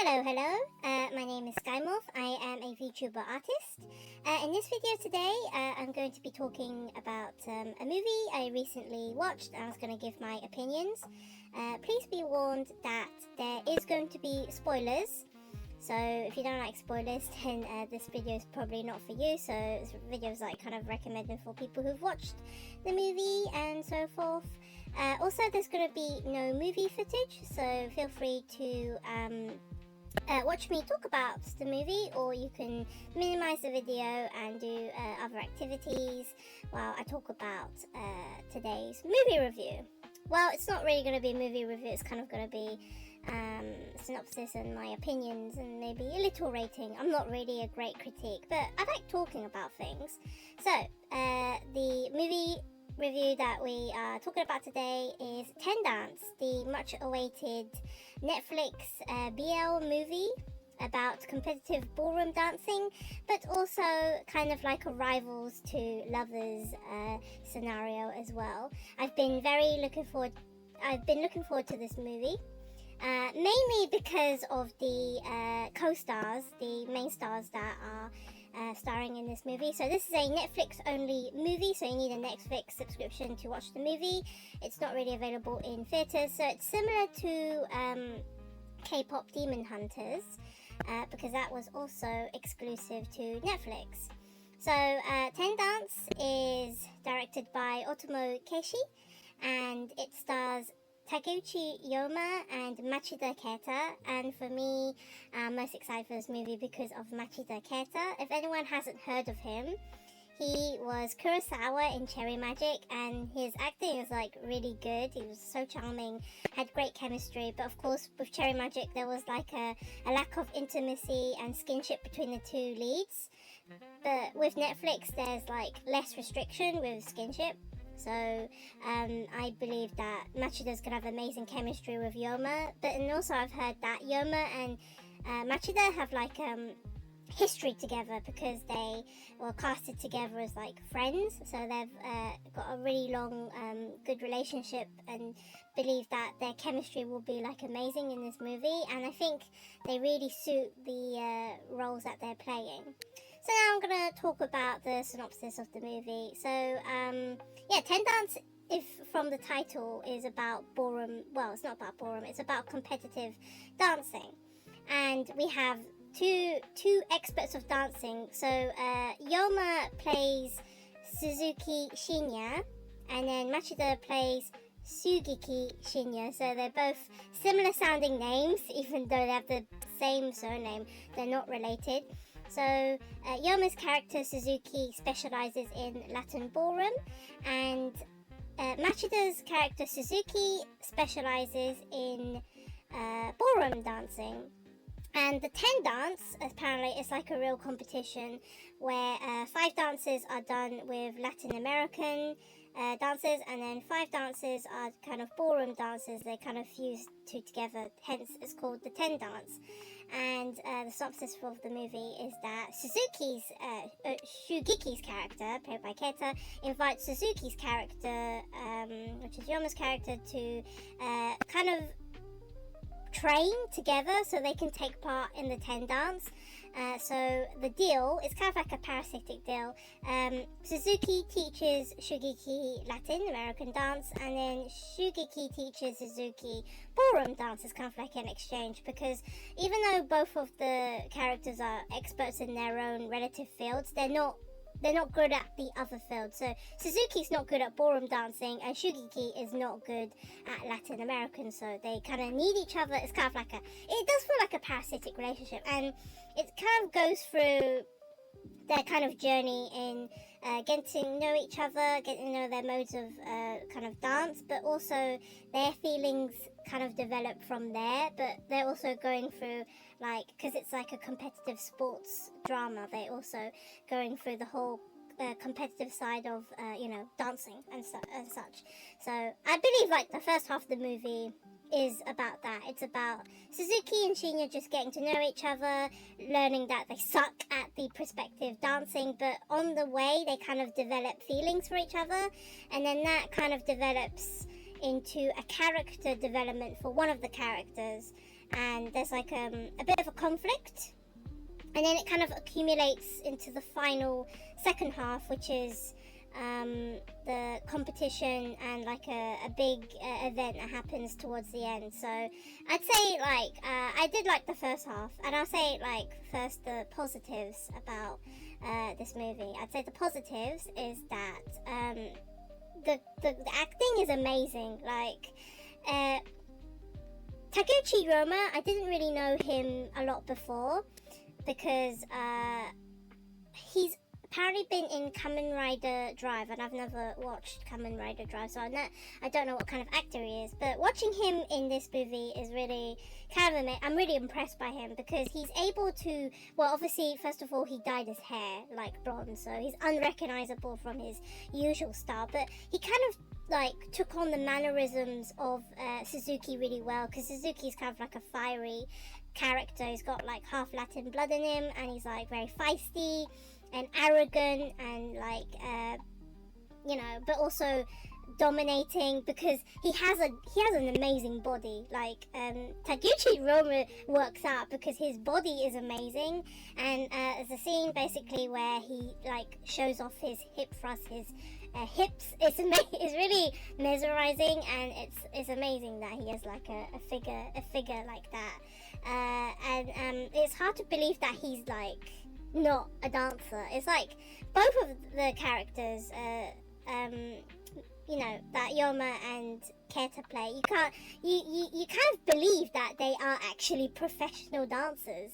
Hello. My name is SkyeMorph. I am a VTuber artist. In this video today, I'm going to be talking about a movie I recently watched. I was going to give my opinions. Please be warned that there is going to be spoilers. So if you don't like spoilers, then this video is probably not for you. So this video is like kind of recommended for people who've watched the movie and so forth. Also, there's going to be no movie footage, so feel free to watch me talk about the movie, or you can minimize the video and do other activities while I talk about today's movie review. Well, it's not really going to be a movie review, it's kind of going to be synopsis and my opinions and maybe a little rating. I'm not really a great critique, but I like talking about things. So, the movie review that we are talking about today is Ten Dance, the much awaited Netflix BL movie about competitive ballroom dancing, but also kind of like a rivals to lovers scenario as well. I've been looking forward to this movie, mainly because of the co-stars, the main stars that are starring in this movie. So this is a Netflix only movie, so you need a Netflix subscription to watch the movie. It's not really available in theaters, so it's similar to K-pop Demon Hunters, because that was also exclusive to Netflix. So Ten Dance is directed by Otomo Keishi, and it stars Takeuchi Yoma and Machida Keita, and for me, I'm most excited for this movie because of Machida Keita. If anyone hasn't heard of him, he was Kurosawa in Cherry Magic, and his acting is like really good. He was so charming, had great chemistry, but of course with Cherry Magic there was like a lack of intimacy and skinship between the two leads. But with Netflix there's like less restriction with skinship. So I believe that Machida's gonna have amazing chemistry with Yoma, and also I've heard that Yoma and Machida have like history together because they were casted together as like friends, so they've got a really long good relationship, and believe that their chemistry will be like amazing in this movie, and I think they really suit the roles that they're playing. So now I'm going to talk about the synopsis of the movie. So, Ten Dance, if from the title, is about ballroom. Well, it's not about ballroom. It's about competitive dancing, and we have two experts of dancing. So Yoma plays Suzuki Shinya, and then Machida plays Sugiki Shinya. So they're both similar sounding names, even though they have the same surname. They're not related. So Yoma's character Suzuki specializes in Latin ballroom, and Machida's character Suzuki specializes in ballroom dancing. And the Ten Dance, apparently, is like a real competition where 5 dances are done with Latin American dances, and then 5 dances are kind of ballroom dances. They kind of fuse two together, hence it's called the Ten Dance. And the synopsis of the movie is that Shugiki's character, played by Keita, invites Suzuki's character, which is Yoma's character, to kind of train together so they can take part in the Ten Dance. So the deal is kind of like a parasitic deal. Suzuki teaches Shugiki Latin American dance, and then Shugiki teaches Suzuki ballroom dance. It's kind of like an exchange, because even though both of the characters are experts in their own relative fields, they're not good at the other field. So Suzuki's not good at ballroom dancing, and Shugiki is not good at Latin American, so they kind of need each other. It's kind of like it does feel like a parasitic relationship, and it kind of goes through their kind of journey in getting to know each other, getting to know their modes of kind of dance, but also their feelings kind of develop from there. But they're also going through, like, because it's like a competitive sports drama, they're also going through the whole competitive side of dancing and such. So I believe like the first half of the movie is about that. It's about Suzuki and Shinya just getting to know each other, learning that they suck at the perspective dancing, but on the way they kind of develop feelings for each other, and then that kind of develops into a character development for one of the characters, and there's like a bit of a conflict, and then it kind of accumulates into the final second half, which is the competition and like a big event that happens towards the end. So I'd say like I did like the first half, and I'll say like first the positives about this movie. I'd say the positives is that the acting is amazing. Like Taguchi Roma, I didn't really know him a lot before because he's apparently been in Kamen Rider Drive, and I've never watched Kamen Rider Drive, so I don't know what kind of actor he is. But watching him in this movie is really kind of amazing. I'm really impressed by him because he's able to, well, obviously, first of all, he dyed his hair like blonde, so he's unrecognizable from his usual style, but he kind of like took on the mannerisms of Suzuki really well, because Suzuki's kind of like a fiery character. He's got like half Latin blood in him, and he's like very feisty and arrogant and like but also dominating, because he has an amazing body. Like Taguchi Roma works out because his body is amazing, and there's a scene basically where he like shows off his hip thrust, his hips. It's really mesmerizing, and it's amazing that he has like a figure like that, and it's hard to believe that he's like not a dancer. It's like both of the characters that Yoma and Keta play, you kind of believe that they are actually professional dancers.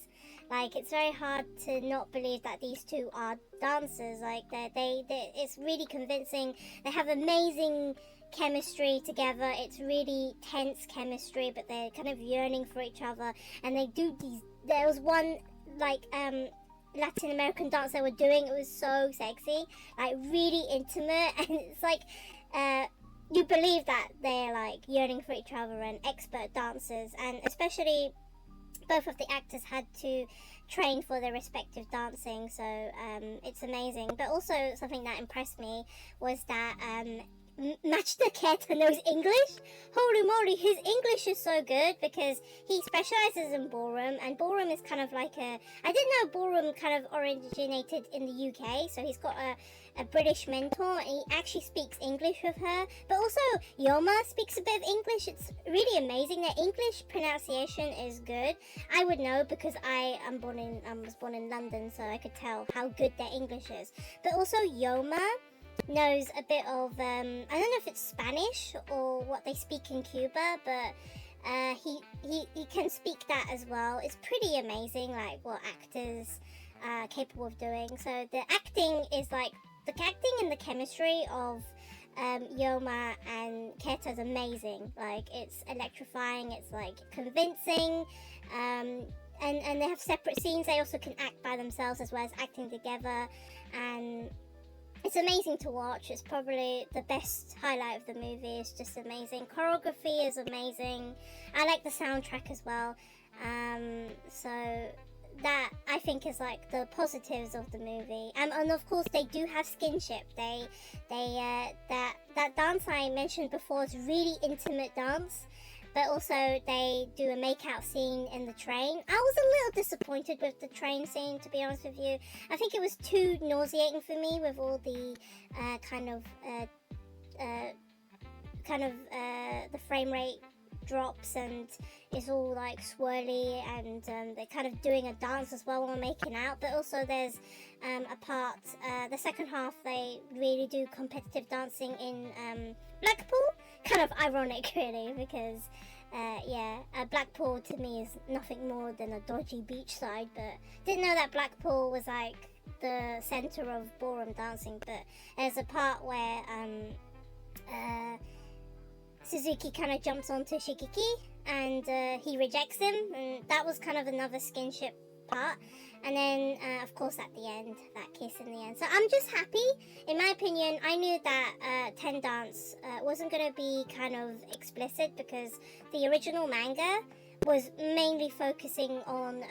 Like, it's very hard to not believe that these two are dancers. Like, it's really convincing. They have amazing chemistry together. It's really tense chemistry, but they're kind of yearning for each other. And they do these. There was one like Latin American dance they were doing. It was so sexy, like really intimate, and it's like you believe that they're like yearning for each other and expert dancers, and especially both of the actors had to train for their respective dancing, so it's amazing. But also something that impressed me was that Machida Keta knows English. Holy moly, his English is so good because he specializes in ballroom, and ballroom is kind of like I didn't know ballroom kind of originated in the UK, so he's got a British mentor, and he actually speaks English with her. But also Yoma speaks a bit of English. It's really amazing. Their English pronunciation is good. I would know because I was born in London, so I could tell how good their English is. But also Yoma knows a bit of I don't know if it's Spanish or what they speak in Cuba, but he can speak that as well. It's pretty amazing, like what actors are capable of doing. So the acting is like the acting and the chemistry of Yoma and Keta is amazing. Like, it's electrifying. It's like convincing. And they have separate scenes. They also can act by themselves as well as acting together, and it's amazing to watch. It's probably the best highlight of the movie. It's just amazing. Choreography is amazing. I like the soundtrack as well. So that, I think, is like the positives of the movie. And of course they do have skinship. That dance I mentioned before is really intimate dance. But also they do a make-out scene in the train. I was a little disappointed with the train scene, to be honest with you. I think it was too nauseating for me with all the the frame rate drops, and it's all like swirly, and they're kind of doing a dance as well while making out. But also there's a part, the second half, they really do competitive dancing in Blackpool. Kind of ironic, really, because Blackpool to me is nothing more than a dodgy beachside, but didn't know that Blackpool was like the center of ballroom dancing. But there's a part where Suzuki kind of jumps onto Shigeki, and he rejects him, and that was kind of another skinship part. And then of course at the end, that kiss in the end. So I'm just happy. In my opinion, I knew that Ten Dance wasn't going to be kind of explicit, because the original manga was mainly focusing on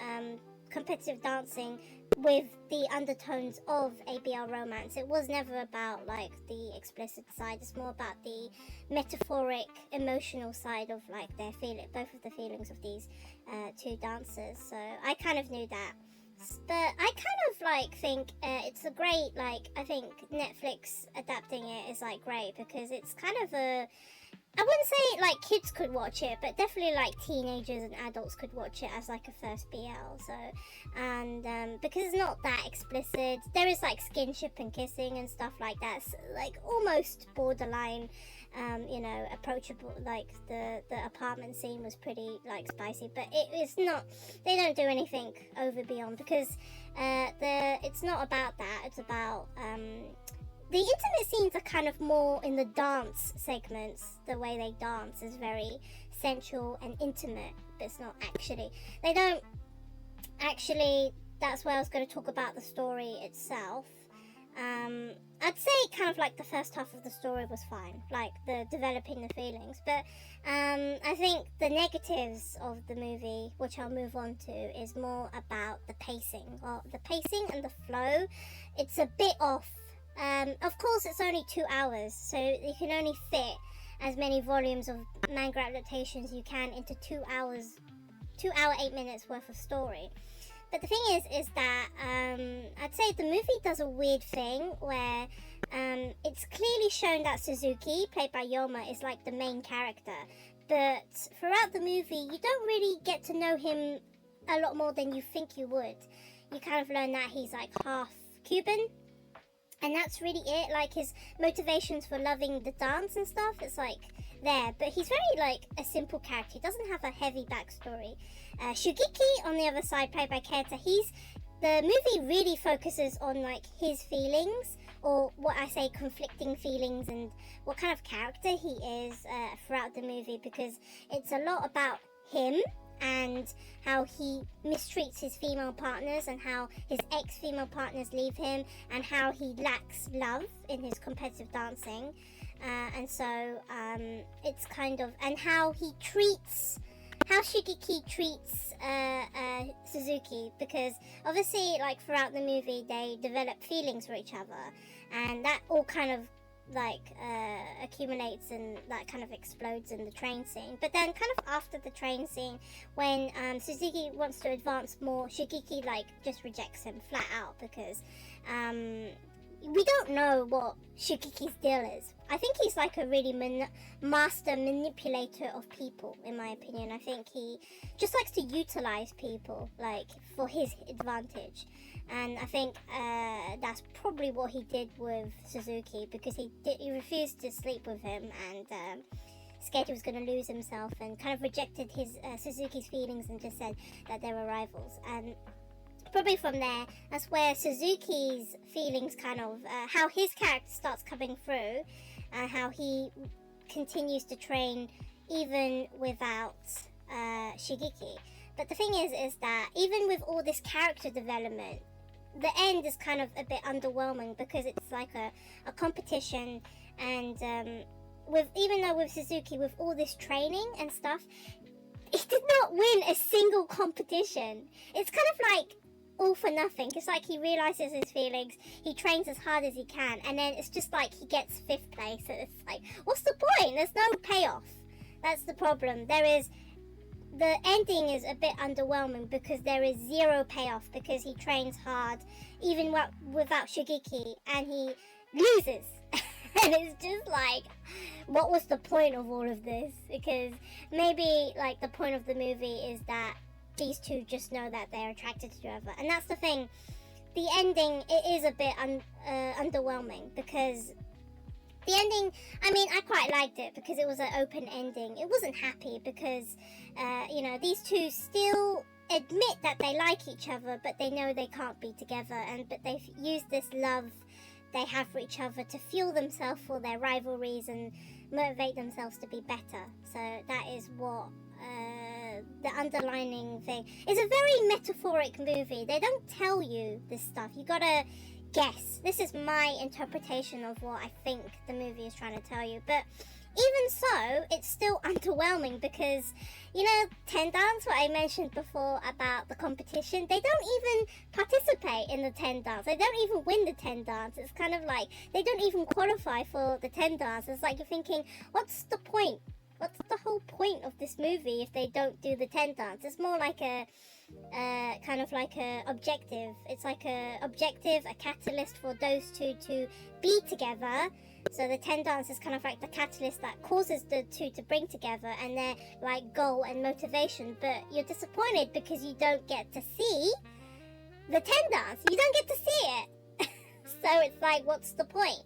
competitive dancing with the undertones of ABR romance. It was never about like the explicit side. It's more about the metaphoric, emotional side of like their both of the feelings of these two dancers, so I kind of knew that. But I kind of like think it's a great, like, I think Netflix adapting it is like great, because it's kind of a, I wouldn't say like kids could watch it, but definitely like teenagers and adults could watch it as like a first BL. So, and because it's not that explicit, there is like skinship and kissing and stuff like that, so, like almost borderline, you know, approachable. Like the apartment scene was pretty like spicy, but it's not. They don't do anything over beyond, because it's not about that. It's about the intimate scenes are kind of more in the dance segments. The way they dance is very sensual and intimate, but it's not actually. They don't actually. That's where I was going to talk about the story itself. I'd say kind of like the first half of the story was fine, like the developing the feelings, but I think the negatives of the movie, which I'll move on to, is more about the pacing, or the pacing and the flow. It's a bit off. Of course, it's only 2 hours, so you can only fit as many volumes of manga adaptations you can into 2 hours, 2 hour 8 minutes worth of story. But the thing is that I'd say the movie does a weird thing where it's clearly shown that Suzuki, played by Yoma, is like the main character. But throughout the movie, you don't really get to know him a lot more than you think you would. You kind of learn that he's like half Cuban. And that's really it. Like his motivations for loving the dance and stuff, it's like there. But he's very like a simple character. He doesn't have a heavy backstory. Shugeki, on the other side, played by Keta, the movie really focuses on like his feelings, or what I say, conflicting feelings, and what kind of character he is throughout the movie, because it's a lot about him and how he mistreats his female partners, and how his ex-female partners leave him, and how he lacks love in his competitive dancing, and so it's kind of, and how Shigeki treats Suzuki, because obviously like throughout the movie they develop feelings for each other, and that all kind of like accumulates and that kind of explodes in the train scene. But then kind of after the train scene, when Suzuki wants to advance more, Shigeki like just rejects him flat out, because we don't know what Shigeki's deal is. I think he's like a really master manipulator of people, in my opinion. I think he just likes to utilize people like for his advantage. And I think that's probably what he did with Suzuki, because he refused to sleep with him, and scared he was going to lose himself, and kind of rejected his Suzuki's feelings and just said that they were rivals. And probably from there, that's where Suzuki's feelings kind of, how his character starts coming through, and how he continues to train even without Shigeki. But the thing is that even with all this character development, the end is kind of a bit underwhelming, because it's like a competition, and even though with Suzuki, with all this training and stuff, he did not win a single competition. It's kind of like all for nothing. It's like he realizes his feelings, he trains as hard as he can, and then it's just like he gets 5th place. And it's like, what's the point? There's no payoff. That's the problem. The ending is a bit underwhelming, because there is zero payoff, because he trains hard even without Shigeki, and he loses. And it's just like, what was the point of all of this? Because maybe like the point of the movie is that these two just know that they're attracted to each other, and that's the thing. The ending, it is a bit underwhelming, because the ending, I mean, I quite liked it because it was an open ending. It wasn't happy because, you know, these two still admit that they like each other, but they know they can't be together, but they've used this love they have for each other to fuel themselves for their rivalries and motivate themselves to be better. So that is what the underlining thing. It's a very metaphoric movie. They don't tell you this stuff. You gotta guess. This is my interpretation of what I think the movie is trying to tell you. But even so, it's still underwhelming, because, you know, Ten Dance, what I mentioned before about the competition, they don't even participate in the Ten Dance. They don't even win the Ten Dance. It's kind of like they don't even qualify for the Ten Dance. It's like you're thinking, what's the point what's the whole point of this movie if they don't do the ten dance? It's more like a kind of like a objective. It's like a objective, a catalyst for those two to be together. So the ten dance is kind of like the catalyst that causes the two to bring together and their like goal and motivation. But you're disappointed because you don't get to see the ten dance. You don't get to see it. So it's like, what's the point?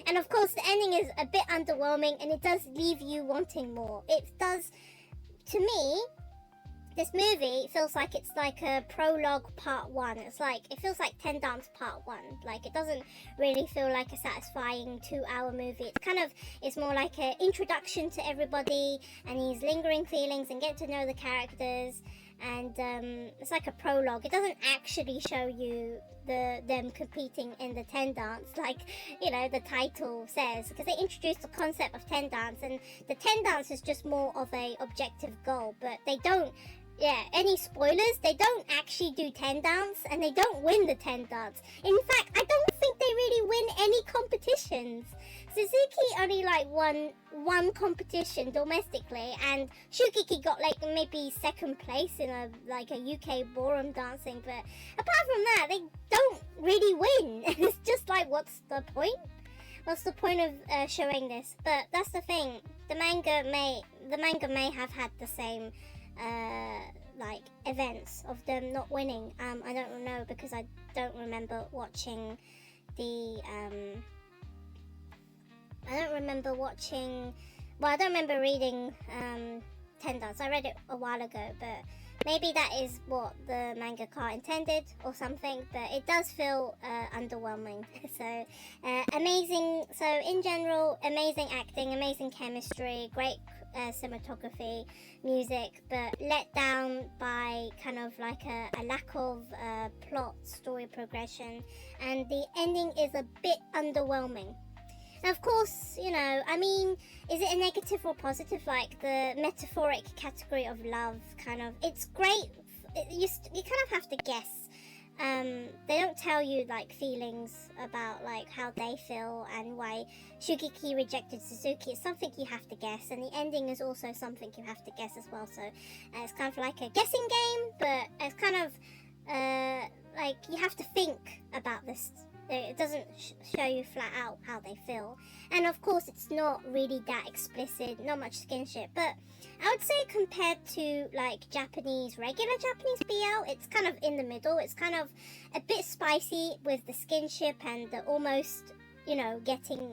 And of course the ending is a bit underwhelming, and it does leave you wanting more. It does, to me, this movie feels like it's like a prologue part 1. It's like, it feels like Ten Dance part 1. Like, it doesn't really feel like a satisfying 2-hour movie. It's more like an introduction to everybody and these lingering feelings and get to know the characters. And it's like a prologue. It doesn't actually show you them competing in the ten dance, like, you know, the title says, because they introduced the concept of ten dance, and the ten dance is just more of a objective goal. But they don't, any spoilers, they don't actually do ten dance, and they don't win the ten dance. In fact, I don't think they really win any competitions. Suzuki only like won one competition domestically, and Shukiki got like maybe second place in a UK ballroom dancing. But apart from that, they don't really win. It's just like, what's the point? What's the point of showing this? But that's the thing. The manga may have had the same like events of them not winning. I don't know, because I don't remember watching the I don't remember reading Ten Dance. I read it a while ago, but maybe that is what the mangaka intended or something. But it does feel underwhelming. So amazing. So in general, amazing acting, amazing chemistry, great cinematography, music, but let down by kind of like a lack of plot, story progression, and the ending is a bit underwhelming. And of course, you know, I mean, is it a negative or positive? Like the metaphoric category of love, kind of, it's great. You kind of have to guess. They don't tell you like feelings about like how they feel and why Shukiki rejected Suzuki. It's something you have to guess, and the ending is also something you have to guess as well. So it's kind of like a guessing game, but it's kind of like you have to think about this. It doesn't show you flat out how they feel. And of course, it's not really that explicit, not much skinship. But I would say compared to like regular Japanese BL, it's kind of in the middle. It's kind of a bit spicy with the skinship and the almost, you know,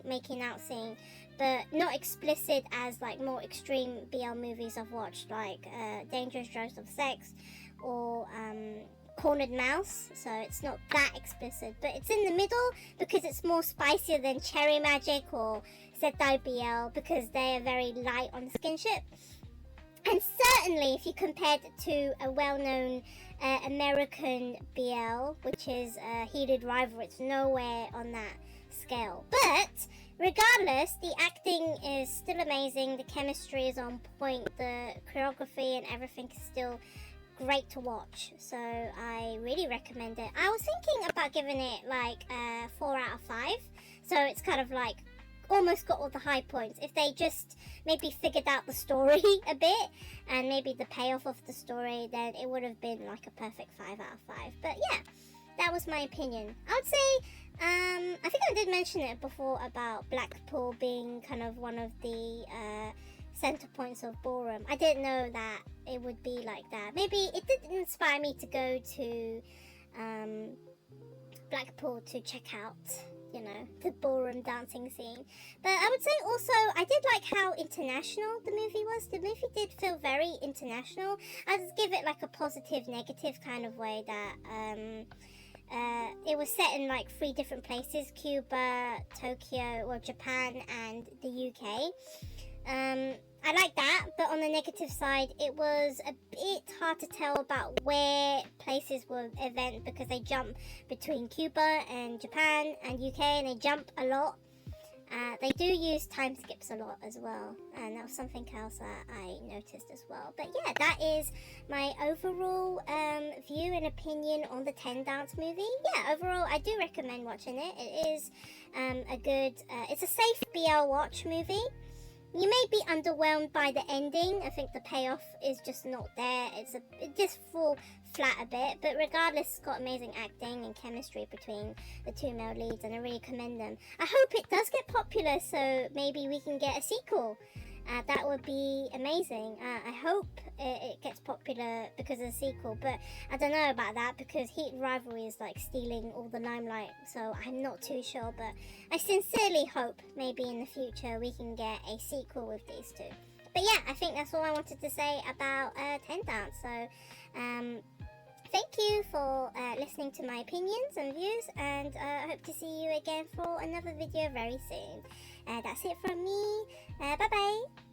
making out scene, but not explicit as like more extreme BL movies I've watched, like Dangerous Dose of Sex or Cornered Mouse. So it's not that explicit, but it's in the middle because it's more spicier than Cherry Magic or Setai BL, because they are very light on skinship. And certainly if you compared it to a well-known American BL, which is Heated Rival, it's nowhere on that scale. But regardless, the acting is still amazing, the chemistry is on point, the choreography and everything is still great to watch, so I really recommend it. I was thinking about giving it like 4 out of 5, so it's kind of like almost got all the high points. If they just maybe figured out the story a bit and maybe the payoff of the story, then it would have been like a perfect 5 out of 5. But yeah, that was my opinion. I would say I think I did mention it before about Blackpool being kind of one of the center points of ballroom. I didn't know that it would be like that. Maybe it did inspire me to go to Blackpool to check out, you know, the ballroom dancing scene. But I would say also I did like how international the movie was. The movie did feel very international. I'd give it like a positive negative kind of way, that it was set in like 3 different places: Cuba, Tokyo, or Japan, and the UK. I like that, but on the negative side, it was a bit hard to tell about where places were event, because they jump between Cuba and Japan and UK, and they jump a lot. They do use time skips a lot as well, and that was something else that I noticed as well. But yeah, that is my overall view and opinion on the Ten Dance movie. Yeah, overall, I do recommend watching it. It is a good, it's a safe BL watch movie. you may be underwhelmed by the ending. I think the payoff is just not there. It just falls flat a bit, but regardless, it's got amazing acting and chemistry between the two male leads, and I really commend them. I hope it does get popular, so maybe we can get a sequel. That would be amazing. I hope it gets popular because of the sequel, but I don't know about that because Heat Rivalry is like stealing all the limelight, so I'm not too sure, but I sincerely hope maybe in the future we can get a sequel with these two. But yeah, I think that's all I wanted to say about Ten Dance. So thank you for listening to my opinions and views, and I hope to see you again for another video very soon. That's it from me. Bye bye.